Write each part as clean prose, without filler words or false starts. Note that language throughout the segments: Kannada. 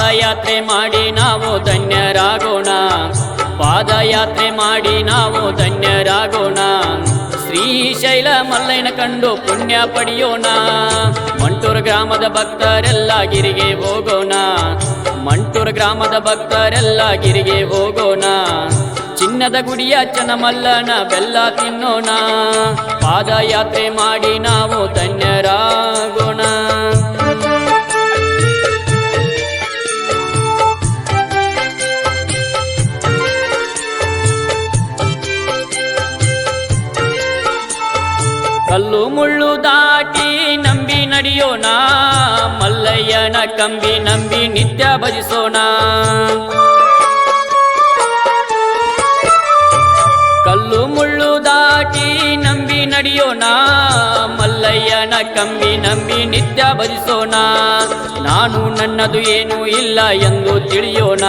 ಪಾದಯಾತ್ರೆ ಮಾಡಿ ನಾವು ಧನ್ಯರಾಗೋಣ, ಪಾದಯಾತ್ರೆ ಮಾಡಿ ನಾವು ಧನ್ಯರಾಗೋಣ. ಶ್ರೀಶೈಲ ಮಲ್ಲಯ್ಯನ ಕಂಡು ಪುಣ್ಯ ಪಡೆಯೋಣ. ಮಂಟೂರು ಗ್ರಾಮದ ಭಕ್ತರೆಲ್ಲ ಗಿರಿಗೆ ಹೋಗೋಣ, ಮಂಟೂರು ಗ್ರಾಮದ ಭಕ್ತರೆಲ್ಲ ಗಿರಿಗೆ ಹೋಗೋಣ. ಚಿನ್ನದ ಗುಡಿಯ ಚನ್ನಮಲ್ಲನ ಬೆಲ್ಲ ತಿನ್ನೋಣ, ಪಾದಯಾತ್ರೆ ಮಾಡಿ ನಾವು ಧನ್ಯರಾಗೋಣ. ಕಲ್ಲು ಮುಳ್ಳು ದಾಟಿ ನಂಬಿ ನಡೆಯೋಣ, ಮಲ್ಲಯ್ಯನ ಕಂಬಿ ನಂಬಿ ನಿತ್ಯ ಭಜಿಸೋಣ. ಕಲ್ಲು ಮುಳ್ಳು ದಾಟಿ ನಂಬಿ ನಡೆಯೋಣ, ಮಲ್ಲಯ್ಯನ ಕಂಬಿ ನಂಬಿ ನಿತ್ಯ ಭಜಿಸೋಣ. ನಾನು ನನ್ನದು ಏನೂ ಇಲ್ಲ ಎಂದು ತಿಳಿಯೋಣ,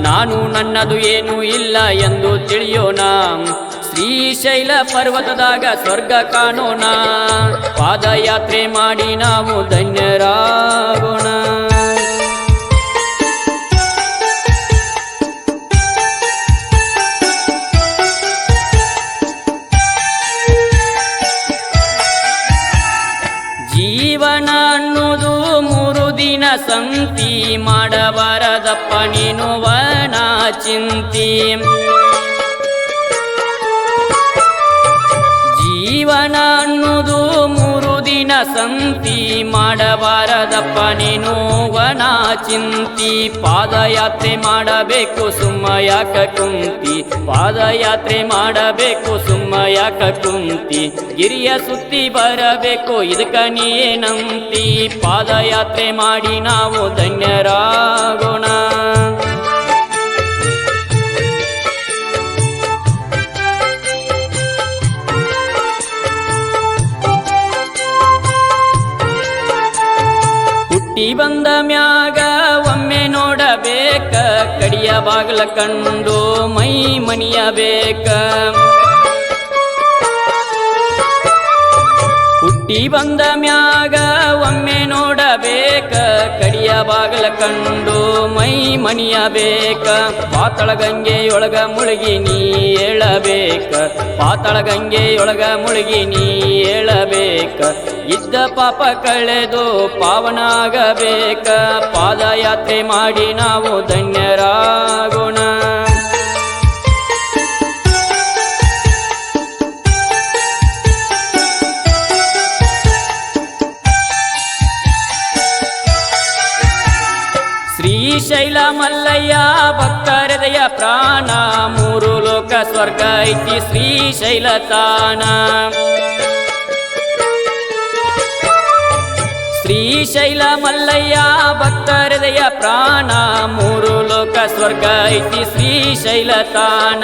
ನಾನು ನನ್ನದು ಏನೂ ಇಲ್ಲ ಎಂದು ತಿಳಿಯೋಣ. ಶ್ರೀಶೈಲ ಪರ್ವತದಾಗ ಸ್ವರ್ಗ ಕಾಣೋಣ, ಪಾದಯಾತ್ರೆ ಮಾಡಿ ನಾವು ಧನ್ಯರಾಗೋಣ. ಜೀವನ ಅನ್ನೋದು 3 ದಿನ ಸಂತಿ, ಮಾಡಬಾರದಪ್ಪ ನೀನು ವನ ಚಿಂತಿ. ಜೀವನ ಅನ್ನೋದು 3 ದಿನ ಸಂತಿ, ಮಾಡಬಾರದಪ್ಪ ನೀನು ವನ ಚಿಂತಿ. ಪಾದಯಾತ್ರೆ ಮಾಡಬೇಕು ಸುಮ್ಮ ಯಾಕ ಕುಂತಿ, ಪಾದಯಾತ್ರೆ ಮಾಡಬೇಕು ಸುಮ್ಮ ಯಾಕ ಕುಂತಿ. ಗಿರಿಯ ಸುತ್ತಿ ಬರಬೇಕು ಇದಕ್ಕ ನೀನಂತಿ, ಪಾದಯಾತ್ರೆ ಮಾಡಿ ನಾವು ಧನ್ಯರಾಗೋಣ. ಹುಟ್ಟಿ ಬಂದ ಮ್ಯಾಗ ಒಮ್ಮೆ ನೋಡಬೇಕ, ಕಡಿಯ ಬಾಗಲ ಕಂಡು ಮೈ ಮನಿಯಬೇಕ. ಹುಟ್ಟಿ ಬಂದ ಮ್ಯಾಗ ಒಮ್ಮೆ ನೋಡಬೇಕ, ಕಡಿಯ ಬಾಗಲ ಕಂಡು ಮೈ ಮನಿಯಬೇಕ. ಪಾತಾಳ ಗಂಗೆಯೊಳಗ ಮುಳುಗಿ ನೀ ಏಳಬೇಕ, ಪಾತಾಳ ಗಂಗೆಯೊಳಗ ಮುಳುಗಿ ನೀ ಏಳಬೇಕ. ಇದ್ದ ಪಾಪ ಕಳೆದು ಪಾವನ ಆಗಬೇಕ, ಪಾದಯಾತ್ರೆ ಮಾಡಿ ನಾವು ಧನ್ಯರಾಗೋಣ. ಶ್ರೀಶೈಲ ಮಲ್ಲಯ್ಯ ಭಕ್ತರ ಹೃದಯ ಪ್ರಾಣ, 3 ಲೋಕ ಸ್ವರ್ಗ ಐತಿ ಶ್ರೀಶೈಲ ತಾಣ. ಶ್ರೀಶೈಲ ಮಲ್ಲಯ್ಯ ಭಕ್ತರ ಹೃದಯ ಪ್ರಾಣ, 3 ಲೋಕ ಸ್ವರ್ಗ ಐತಿ ಶ್ರೀಶೈಲ ತಾಣ.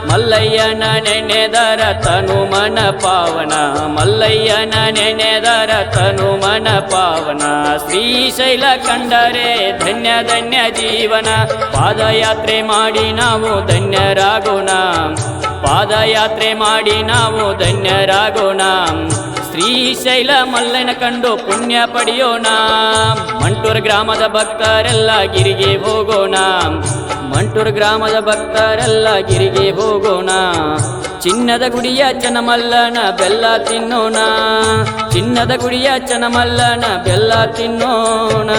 ಮಲ್ಲಯ್ಯನ ನೆನೆದರ ತನು ಮನ ಪಾವನ, ಮಲ್ಲಯ್ಯನ ನೆನೆದರ ತನು ಮನ ಪಾವನ. ಶ್ರೀಶೈಲ ಕಂಡರೆ ಧನ್ಯ ಧನ್ಯ ಜೀವನ, ಪಾದಯಾತ್ರೆ ಮಾಡಿ ನಾವು ಧನ್ಯರಾಗೋಣ, ಪಾದಯಾತ್ರೆ ಮಾಡಿ ನಾವು ಧನ್ಯರಾಗೋಣ. ಶ್ರೀಶೈಲ ಮಲ್ಲಯ್ಯನ ಕಂಡು ಪುಣ್ಯ ಪಡೆಯೋಣ. ಮಂಟೂರು ಗ್ರಾಮದ ಭಕ್ತರೆಲ್ಲ ಗಿರಿಗೆ ಹೋಗೋಣ, ಮಂಟೂರು ಗ್ರಾಮದ ಭಕ್ತರೆಲ್ಲ ಗಿರಿಗೆ ಹೋಗೋಣ. ಚಿನ್ನದ ಗುಡಿಯ ಚನ್ನಮಲ್ಲನ ಬೆಲ್ಲ ತಿನ್ನೋಣ, ಚಿನ್ನದ ಗುಡಿಯ ಚನ್ನಮಲ್ಲನ ಬೆಲ್ಲ ತಿನ್ನೋಣ.